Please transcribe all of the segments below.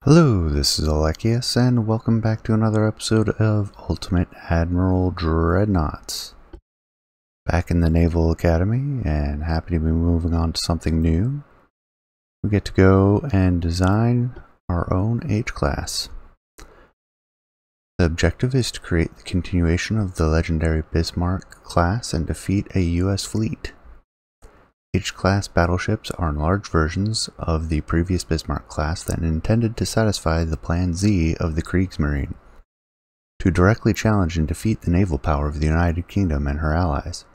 Hello, this is Alekius, and welcome back to another episode of Ultimate Admiral Dreadnoughts. Back in the Naval Academy, and happy to be moving on to something new. We get to go and design our own H-Class. The objective is to create the continuation of the legendary Bismarck class and defeat a US fleet. H-class battleships are large versions of the previous Bismarck class that intended to satisfy the Plan Z of the Kriegsmarine, to directly challenge and defeat the naval power of the United Kingdom and her allies.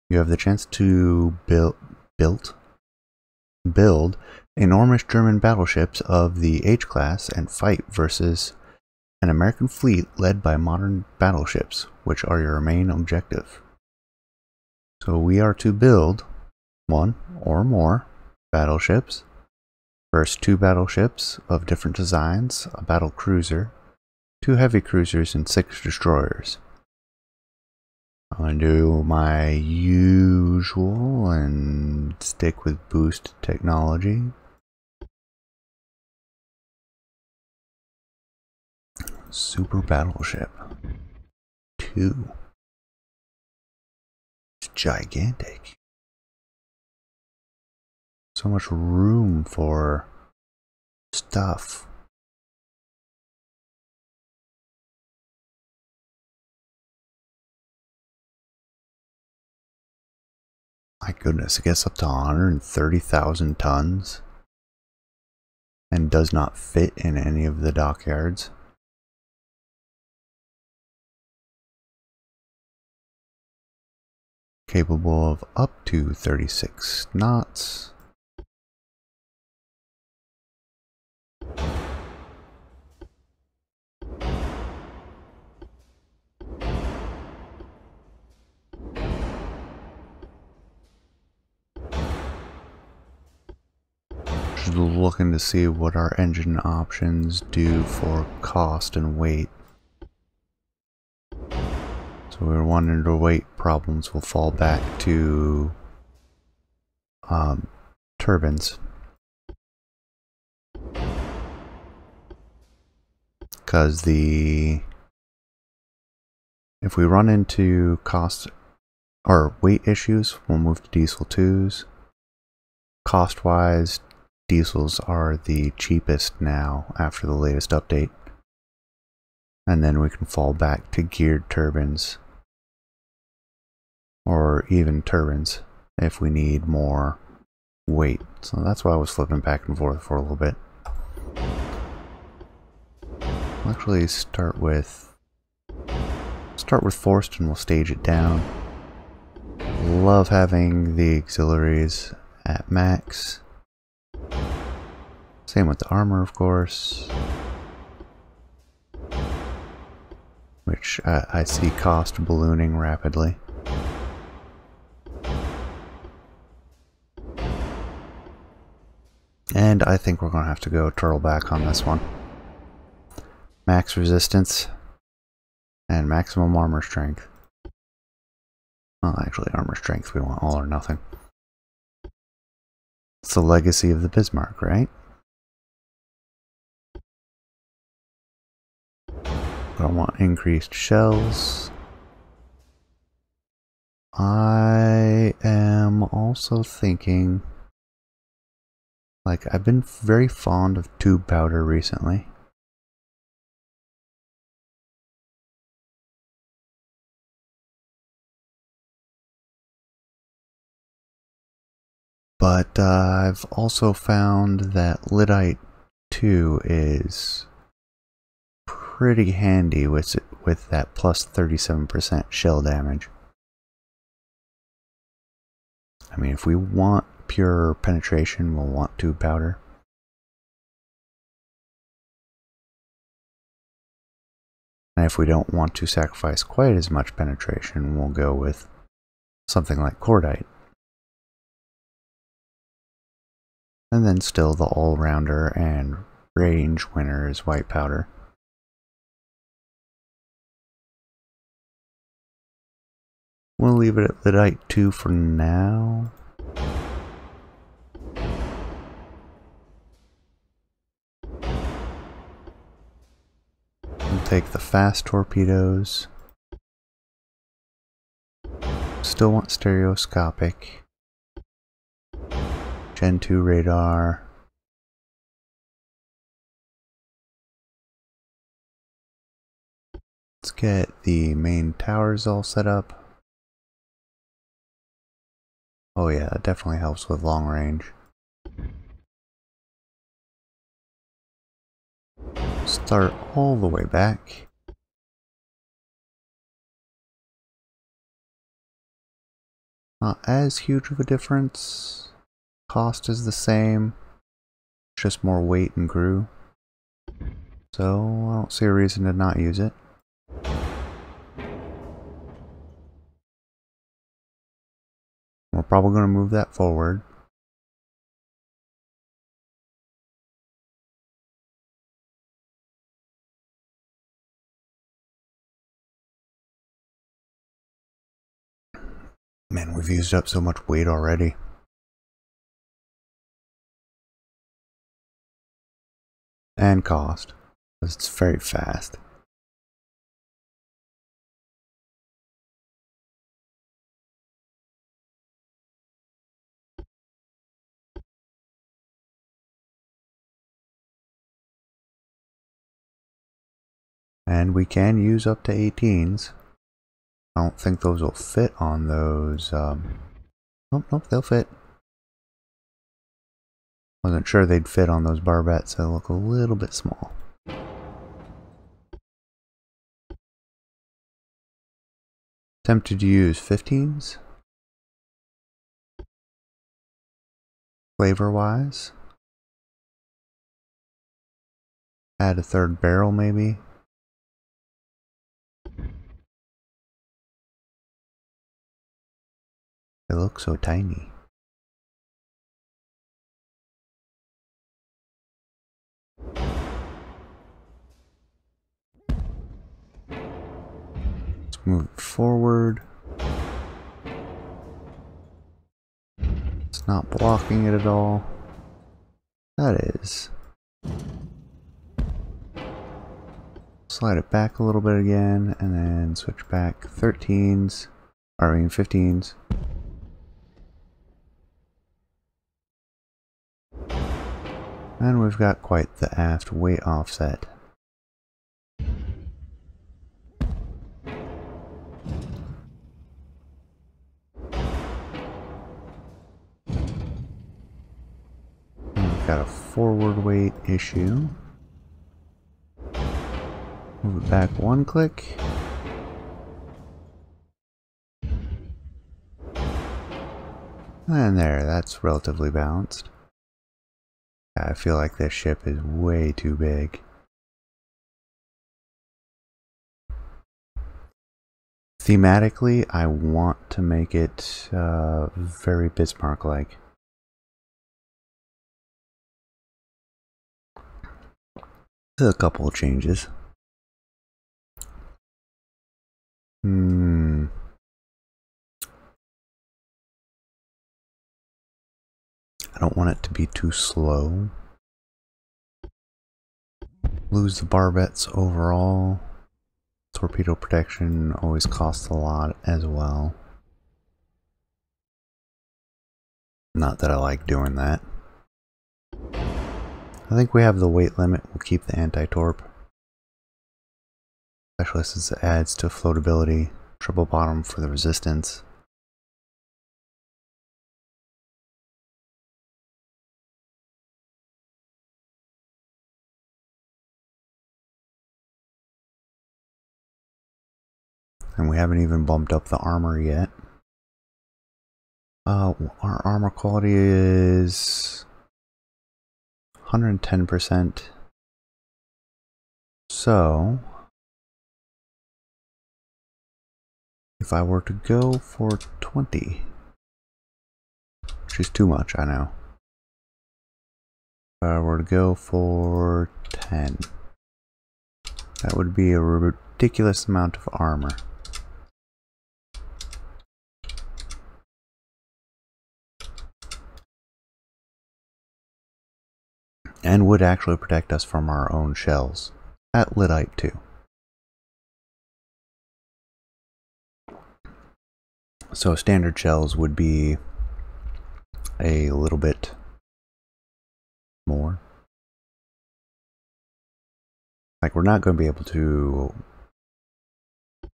You have the chance to build enormous German battleships of the H-class and fight versus an American fleet led by modern battleships, which are your main objective. So we are to build one or more battleships. First, 2 battleships of different designs, a battle cruiser, 2 heavy cruisers, and 6 destroyers. I'm going to do my usual and stick with boost technology. Super battleship 2. It's gigantic. So much room for stuff. My goodness, it gets up to 130,000 tons and does not fit in any of the dockyards. Capable of up to 36 knots. Just looking to see what our engine options do for cost and weight. So we're wondering the weight problems will fall back to turbines. Because if we run into cost or weight issues, we'll move to diesel 2s. Cost wise, diesels are the cheapest now after the latest update. And then we can fall back to geared turbines. Or even turbines if we need more weight. So that's why I was flipping back and forth for a little bit. I'll actually start with forced and we'll stage it down. Love having the auxiliaries at max. Same with the armor, of course, which I see cost ballooning rapidly. And I think we're going to have to go turtle back on this one. Max resistance and maximum armor strength. Well, actually armor strength, we want all or nothing. It's the legacy of the Bismarck, right? But I want increased shells. I am also thinking, like, I've been very fond of tube powder recently. But I've also found that Lyddite 2 is pretty handy with that plus 37% shell damage. I mean, if we want pure penetration, we'll want tube powder. And if we don't want to sacrifice quite as much penetration, we'll go with something like cordite. And then still the all-rounder and range winner is white powder. We'll leave it at Lyddite 2 for now. take the fast torpedoes. Still want stereoscopic. Gen 2 radar. Let's get the main towers all set up. Oh yeah, that definitely helps with long range. Start all the way back. Not as huge of a difference. Cost is the same. Just more weight and crew. So I don't see a reason to not use it. We're probably going to move that forward. Man, we've used up so much weight already. And cost, because it's very fast. And we can use up to 18s. I don't think those will fit on those. Nope, they'll fit. Wasn't sure they'd fit on those barbettes, they look a little bit small. Tempted to use 15s. Flavor-wise. Add a third barrel, maybe. They look so tiny. Let's move it forward. It's not blocking it at all. That is. Slide it back a little bit again, and then switch back 13s, or I mean 15s. And we've got quite the aft weight offset. And we've got a forward weight issue. Move it back one click. And there, that's relatively balanced. I feel like this ship is way too big. Thematically, I want to make it very Bismarck-like. A couple of changes. I don't want it to be too slow. Lose the barbettes overall. Torpedo protection always costs a lot as well. Not that I like doing that. I think we have the weight limit. We'll keep the anti-torp. Especially since it adds to floatability. Triple bottom for the resistance. And we haven't even bumped up the armor yet. Our armor quality is 110%. So, if I were to go for 20, which is too much, I know. If I were to go for 10, that would be a ridiculous amount of armor. And would actually protect us from our own shells. At Lyddite too. So standard shells would be a little bit more. Like, we're not going to be able to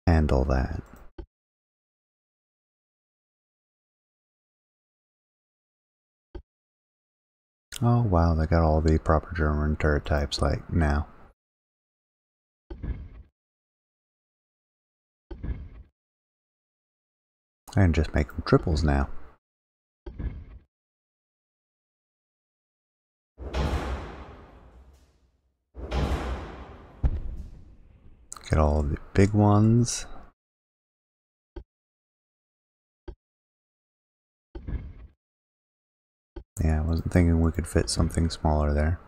handle that. Oh wow, they got all the proper German turret types like now. And just make them triples now. Get all the big ones. Yeah, I wasn't thinking we could fit something smaller there.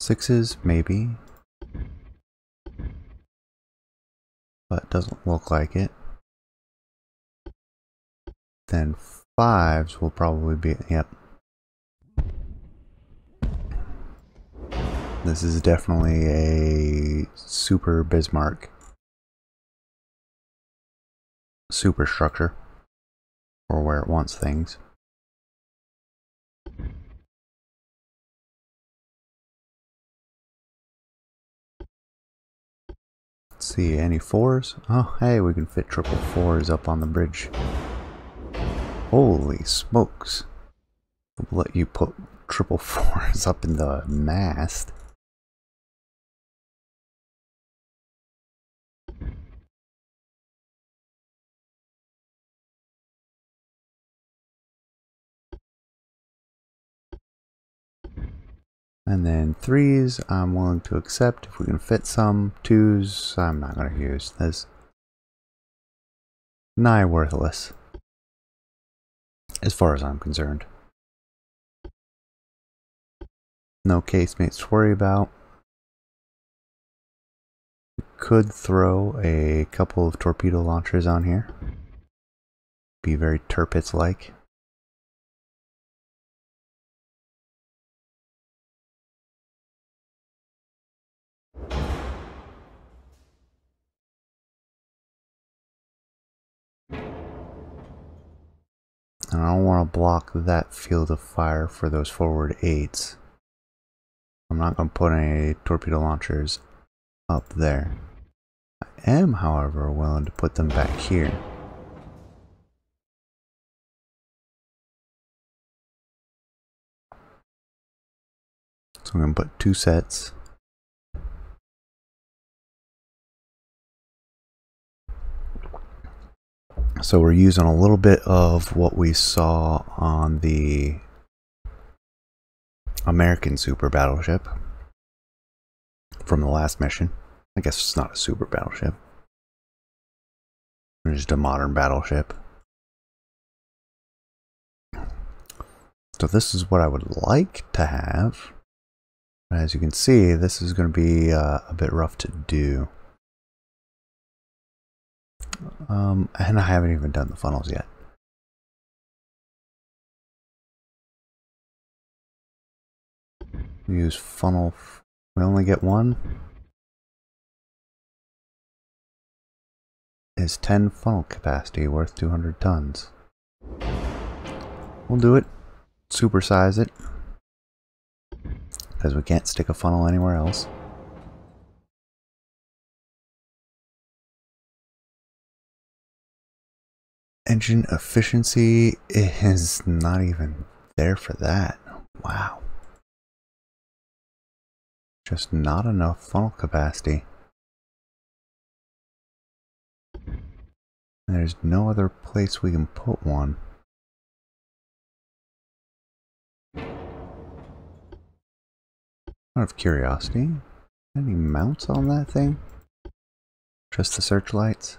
6s, maybe. But doesn't look like it. Then 5s will probably be, yep. This is definitely a super Bismarck superstructure, or where it wants things. Let's see, any 4s? Oh, hey, we can fit triple 4s up on the bridge. Holy smokes. We'll let you put triple 4s up in the mast. And then 3s, I'm willing to accept if we can fit some. 2s, I'm not going to use. This nigh worthless, as far as I'm concerned. No casemates to worry about. We could throw a couple of torpedo launchers on here. Be very Tirpitz-like. And I don't want to block that field of fire for those forward 8s. I'm not going to put any torpedo launchers up there. I am, however, willing to put them back here. So I'm going to put 2 sets. So we're using a little bit of what we saw on the American super battleship from the last mission. I guess it's not a super battleship. It's just a modern battleship. So this is what I would like to have. But as you can see, this is going to be a bit rough to do. And I haven't even done the funnels yet. Use funnel. We only get one. Is 10 funnel capacity worth 200 tons? We'll do it. Supersize it. Because we can't stick a funnel anywhere else. Engine efficiency is not even there for that. Wow. Just not enough funnel capacity. There's no other place we can put one. Out of curiosity, any mounts on that thing? Just the searchlights?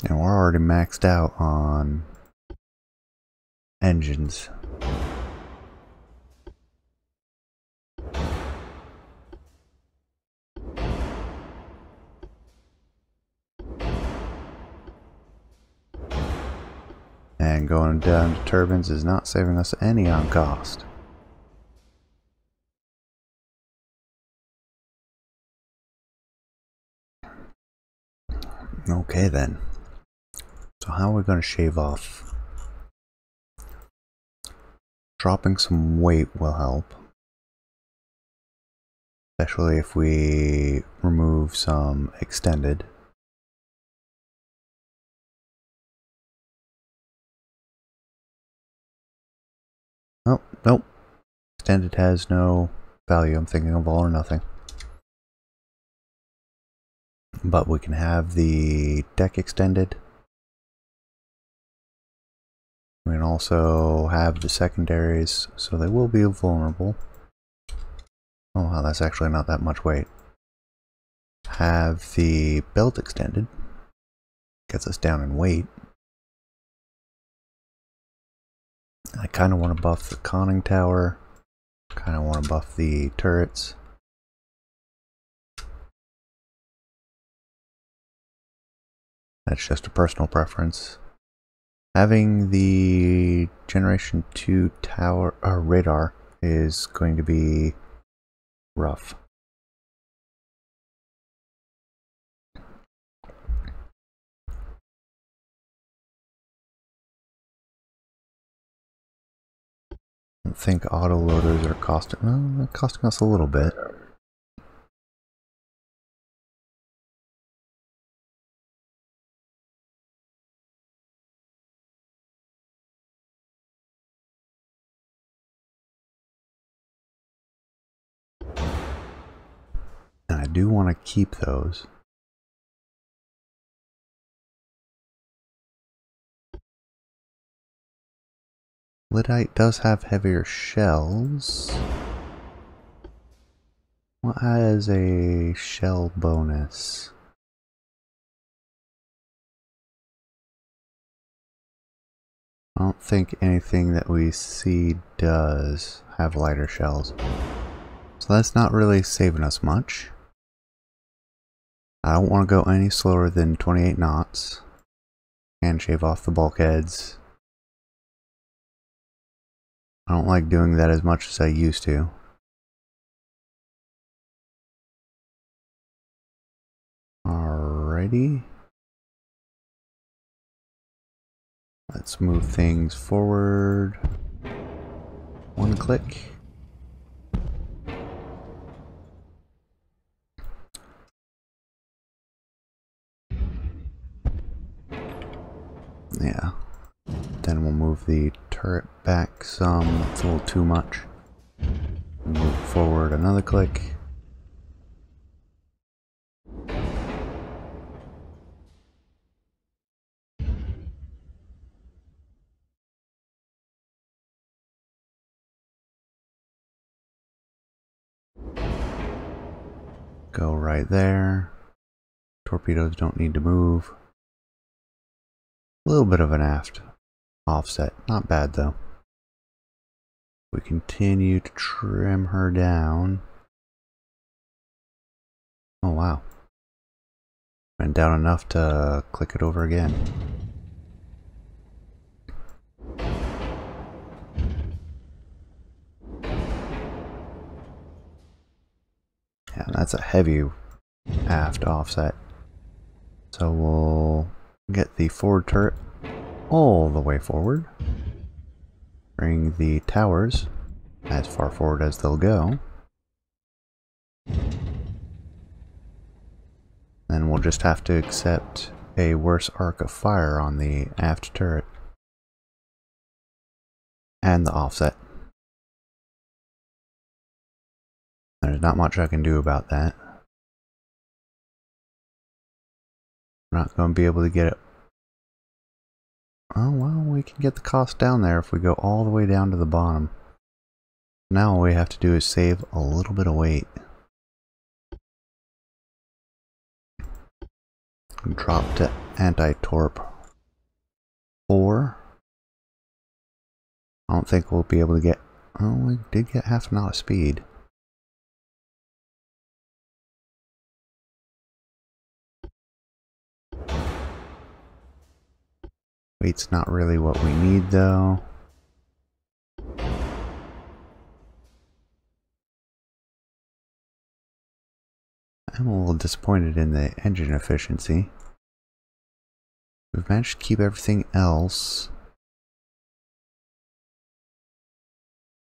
And we're already maxed out on engines. And going down to turbines is not saving us any on cost. Okay then. So how are we going to shave off? Dropping some weight will help. Especially if we remove some extended. Oh, nope. Extended has no value. I'm thinking of all or nothing. But we can have the deck extended. We can also have the secondaries, so they will be vulnerable. Oh wow, that's actually not that much weight. Have the belt extended. Gets us down in weight. I kind of want to buff the conning tower. Kind of want to buff the turrets. That's just a personal preference. Having the Generation 2 tower or radar is going to be rough. I don't think autoloaders are costing, well, they're costing us a little bit. And I do want to keep those. Lyddite does have heavier shells. What has a shell bonus? I don't think anything that we see does have lighter shells. So that's not really saving us much. I don't want to go any slower than 28 knots. And shave off the bulkheads. I don't like doing that as much as I used to. Alrighty. Let's move things forward. One click. Yeah. Then we'll move the turret back some. That's a little too much. Move forward another click. Go right there. Torpedoes don't need to move. A little bit of an aft offset. Not bad though. We continue to trim her down. Oh wow. Went down enough to click it over again. Yeah, that's a heavy aft offset. So we'll get the forward turret all the way forward. Bring the towers as far forward as they'll go. Then we'll just have to accept a worse arc of fire on the aft turret. And the offset. There's not much I can do about that. We're not going to be able to get it. Oh well, we can get the cost down there if we go all the way down to the bottom. Now all we have to do is save a little bit of weight. Drop to anti-torp 4. I don't think we'll be able to get... Oh, we did get half a knot of speed. Weight's not really what we need though. I'm a little disappointed in the engine efficiency. We've managed to keep everything else.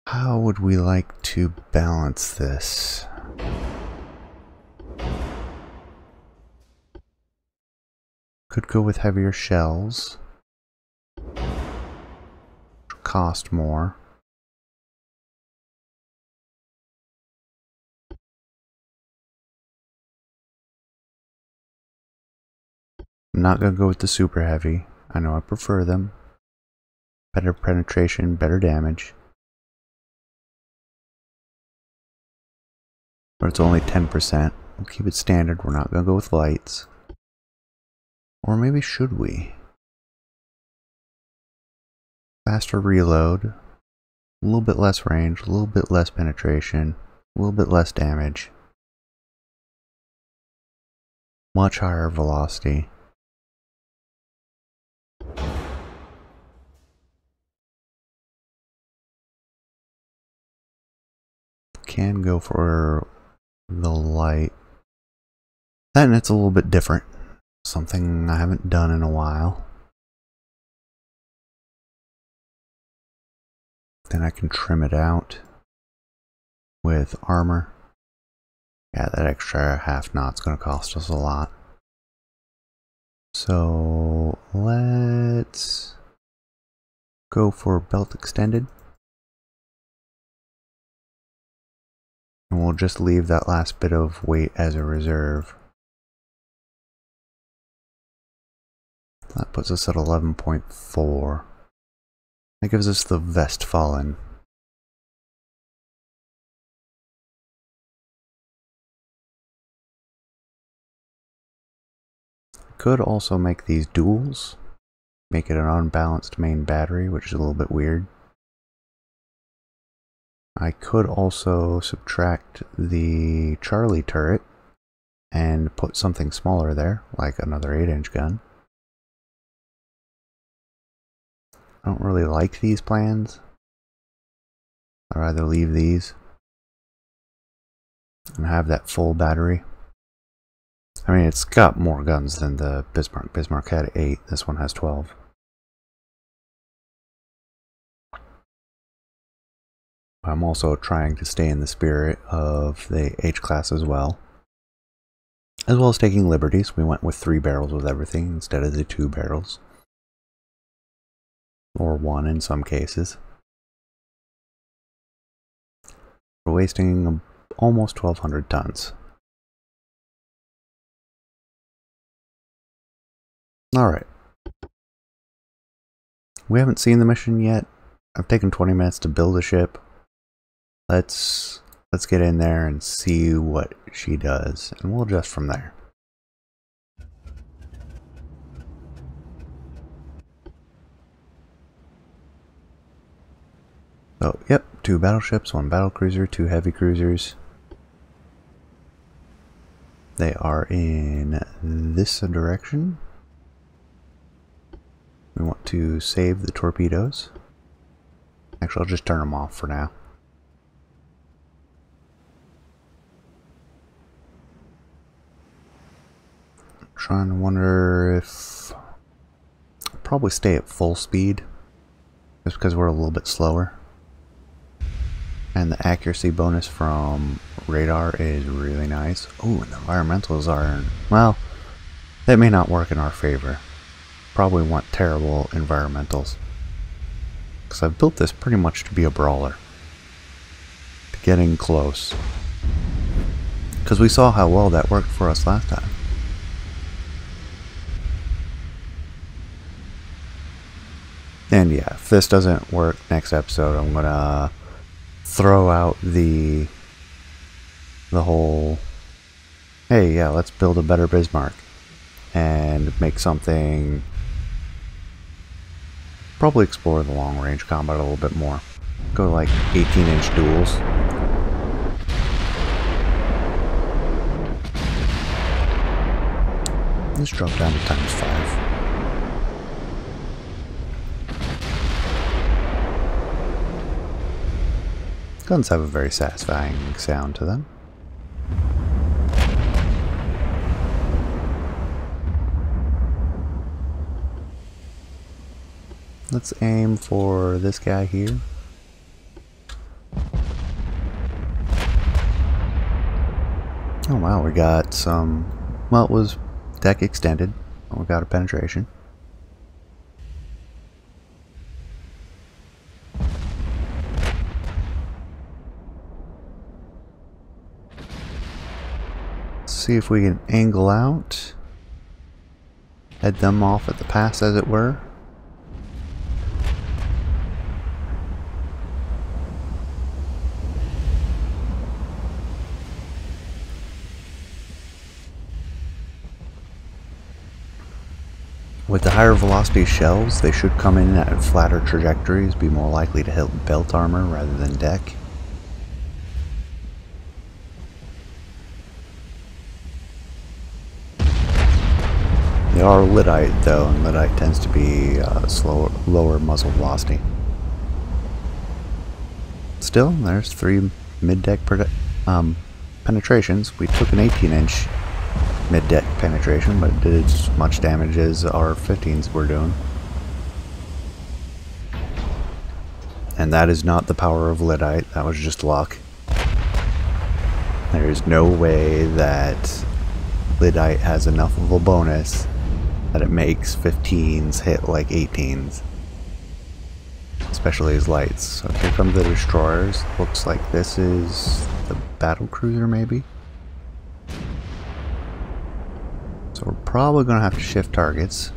How would we like to balance this? Could go with heavier shells. Cost more. I'm not going to go with the super heavy. I know I prefer them. Better penetration, better damage. But it's only 10%. We'll keep it standard. We're not going to go with lights. Or maybe should we? Faster reload. A little bit less range. A little bit less penetration. A little bit less damage. Much higher velocity. Can go for the light. Then it's a little bit different. Something I haven't done in a while. Then I can trim it out with armor. Yeah, that extra half knot's going to cost us a lot. So let's go for belt extended. And we'll just leave that last bit of weight as a reserve. That puts us at 11.4. That gives us the Vestfallen. Could also make these duals. Make it an unbalanced main battery, which is a little bit weird. I could also subtract the Charlie turret and put something smaller there, like another 8-inch gun. I don't really like these plans. I'd rather leave these and have that full battery. I mean, it's got more guns than the Bismarck. Bismarck had 8, this one has 12. I'm also trying to stay in the spirit of the H-class as well as taking liberties. We went with 3 barrels with everything instead of the 2 barrels. Or 1 in some cases. We're wasting almost 1,200 tons. Alright. We haven't seen the mission yet. I've taken 20 minutes to build a ship. Let's get in there and see what she does, and we'll adjust from there. So, yep, 2 battleships, 1 battlecruiser, 2 heavy cruisers. They are in this direction. We want to save the torpedoes. Actually, I'll just turn them off for now. Trying to wonder if I'll probably stay at full speed just because we're a little bit slower, and the accuracy bonus from radar is really nice. Oh, and the environmentals are, well, that may not work in our favor. Probably want terrible environmentals because I've built this pretty much to be a brawler, getting close, because we saw how well that worked for us last time. And yeah, if this doesn't work next episode, I'm gonna throw out the whole, hey, yeah, let's build a better Bismarck and make something, probably explore the long range combat a little bit more. Go like 18-inch duels. Let's drop down to ×5. Guns have a very satisfying sound to them. Let's aim for this guy here. Oh wow, we got some, well, it was deck extended. We got a penetration. Let's see if we can angle out. Head them off at the pass, as it were. With the higher velocity shells, they should come in at flatter trajectories, be more likely to hit belt armor rather than deck. They are Lyddite though, and Lyddite tends to be lower muzzle velocity. Still, there's 3 mid-deck penetrations. We took an 18-inch mid-deck penetration, but it did as much damage as our 15s were doing. And that is not the power of Lyddite, that was just luck. There is no way that Lyddite has enough of a bonus that it makes 15s hit like 18s. Especially as lights. So here come the destroyers. Looks like this is the battle cruiser maybe. So we're probably going to have to shift targets.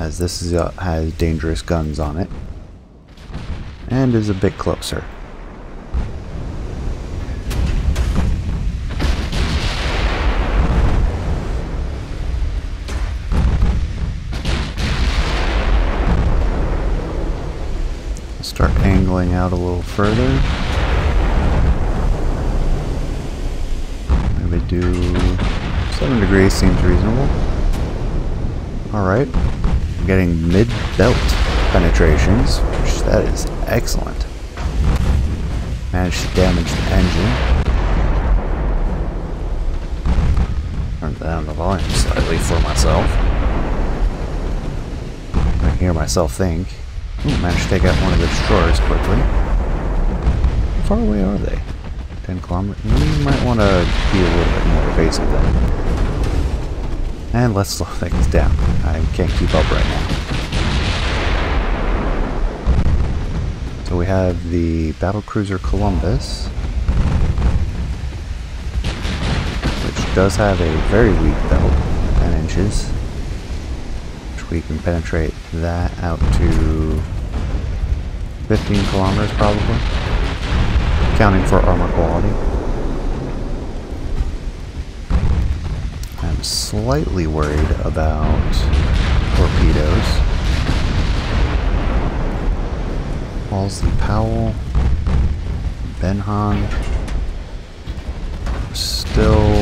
As this is, has dangerous guns on it. And is a bit closer. Start angling out a little further. Maybe do 7 degrees seems reasonable. Alright, I'm getting mid-belt penetrations, which that is excellent. Managed to damage the engine. Turn down the volume slightly for myself. I can hear myself think. Ooh, managed to take out one of the destroyers quickly. How far away are they? 10 kilometers? We might want to be a little bit more evasive then. And let's slow things down. I can't keep up right now. So we have the battlecruiser Columbus, which does have a very weak belt, 10 inches. Which we can penetrate that out to 15 kilometers probably, accounting for armor quality. I'm slightly worried about torpedoes. Halsey Powell, Benhan, still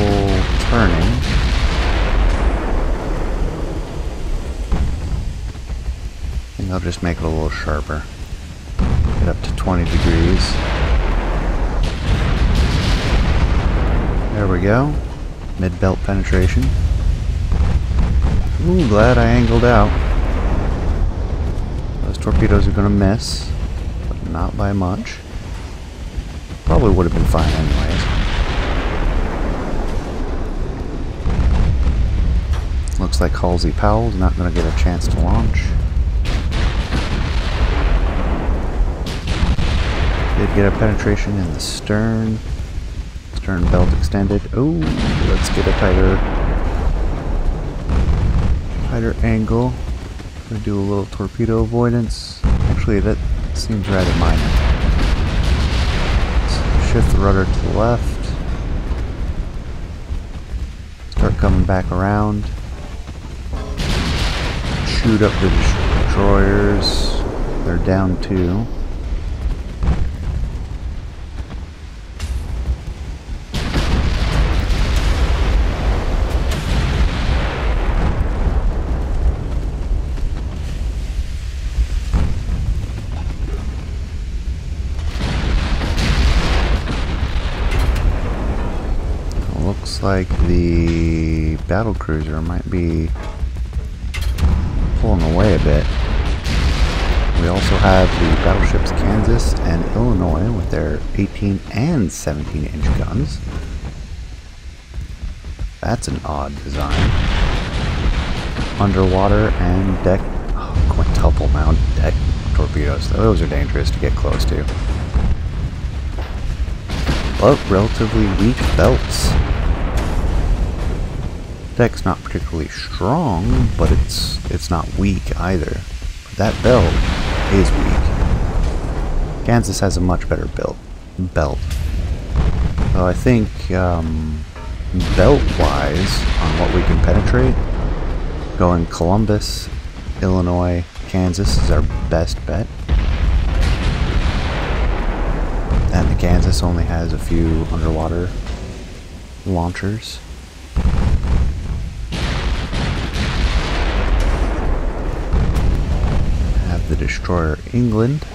turning. I think I'll just make it a little sharper. Get up to 20 degrees. There we go. Mid-belt penetration. Ooh, glad I angled out. Those torpedoes are gonna miss, but not by much. Probably would have been fine anyways. Looks like Halsey Powell's not gonna get a chance to launch. Did get a penetration in the stern. Stern belt extended. Oh, let's get a tighter angle. Gonna do a little torpedo avoidance. Actually, that seems rather minor. Let's shift the rudder to the left. Start coming back around. Shoot up the destroyers. They're down 2. looks like the battle cruiser might be pulling away a bit. We also have the battleships Kansas and Illinois with their 18 and 17-inch guns. That's an odd design. Underwater and deck, quintuple mount deck torpedoes. Those are dangerous to get close to. But relatively weak belts. Deck's not particularly strong, but it's not weak either. That belt is weak. Kansas has a much better belt. So I think belt-wise, on what we can penetrate, going Columbus, Illinois, Kansas is our best bet. And the Kansas only has a few underwater launchers. Have the destroyer England.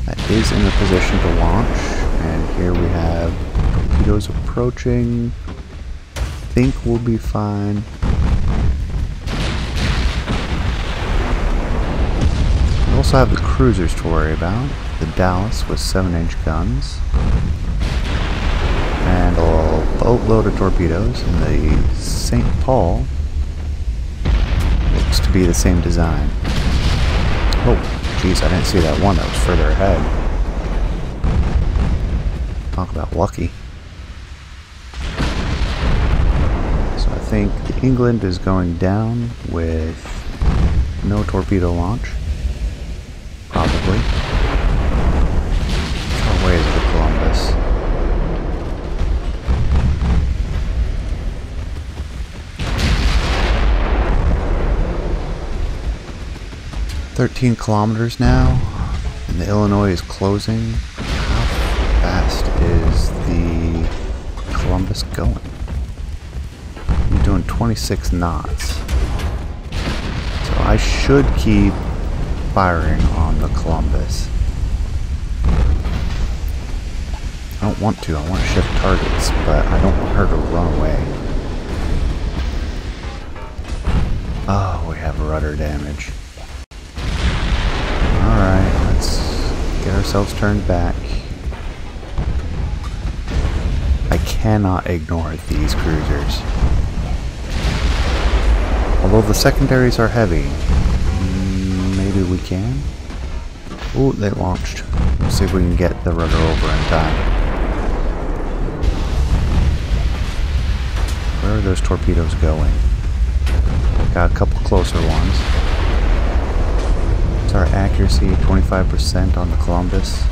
That is in a position to launch. And here we have torpedoes approaching. Think we'll be fine. We also have the cruisers to worry about. The Dallas with 7-inch guns. And a boatload of torpedoes. And the St. Paul looks to be the same design. Oh, geez, I didn't see that one that was further ahead. Talk about lucky. So I think the England is going down with no torpedo launch. Probably. How away is the Columbus? "13 kilometers now, and the Illinois is closing." How fast is the Columbus going? I'm doing 26 knots. So I should keep firing on the Columbus. I don't want to. I want to shift targets, but I don't want her to run away. Oh, we have rudder damage. Alright, let's get ourselves turned back. I cannot ignore these cruisers. Although the secondaries are heavy, maybe we can? Ooh, they launched. Let's see if we can get the rudder over in time. Where are those torpedoes going? Got a couple closer ones. What's our accuracy? 25% on the Columbus.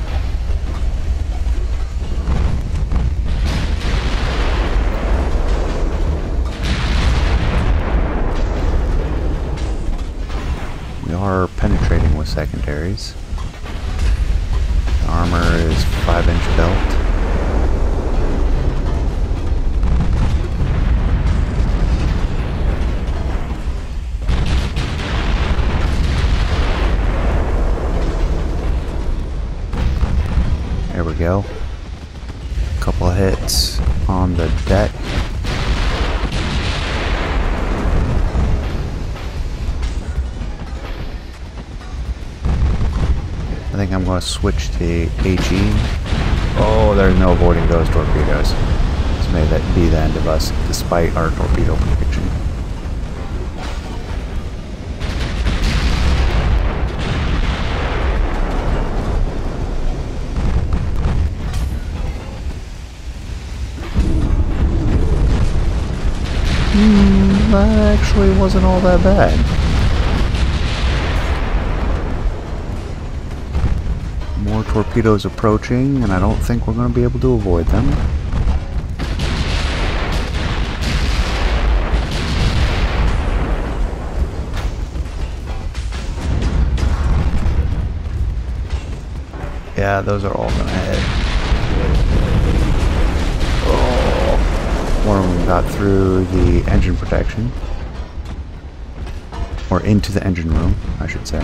We are penetrating with secondaries. The armor is 5-inch belt. There we go. Couple of hits on the deck. I think I'm going to switch to AG. Oh, there's no avoiding those torpedoes. This may be the end of us, despite our torpedo prediction. That actually wasn't all that bad. More torpedoes approaching, and I don't think we're going to be able to avoid them. Yeah, those are all going to hit. One of them got through the engine protection. Or into the engine room, I should say.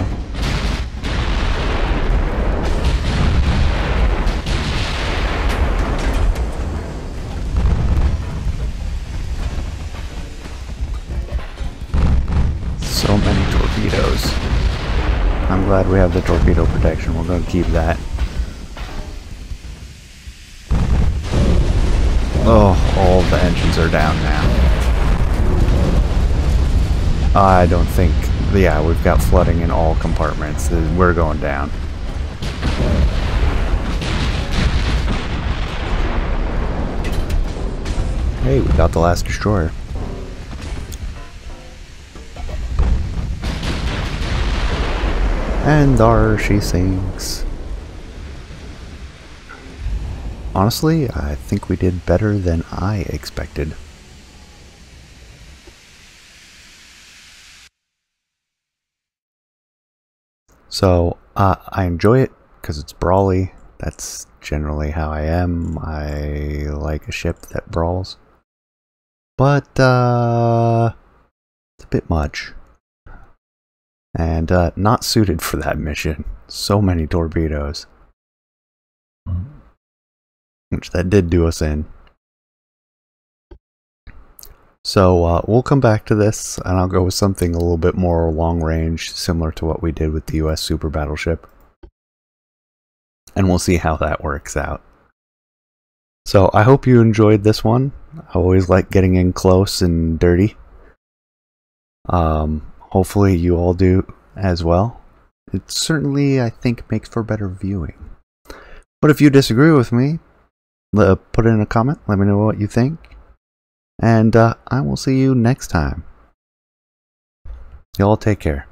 I'm glad we have the torpedo protection. We're going to keep that. Oh, all the engines are down now. I don't think... Yeah, we've got flooding in all compartments. We're going down. Hey, we got the last destroyer. And there she sinks. Honestly, I think we did better than I expected. So, I enjoy it because it's brawly. That's generally how I am. I like a ship that brawls. But, it's a bit much. And, not suited for that mission. So many torpedoes. Which that did do us in. So we'll come back to this, and I'll go with something a little bit more long range, similar to what we did with the US super battleship. And we'll see how that works out. So I hope you enjoyed this one. I always like getting in close and dirty. Hopefully you all do as well. It certainly, I think, makes for better viewing. But if you disagree with me, put it in a comment, let me know what you think, and I will see you next time. Y'all take care.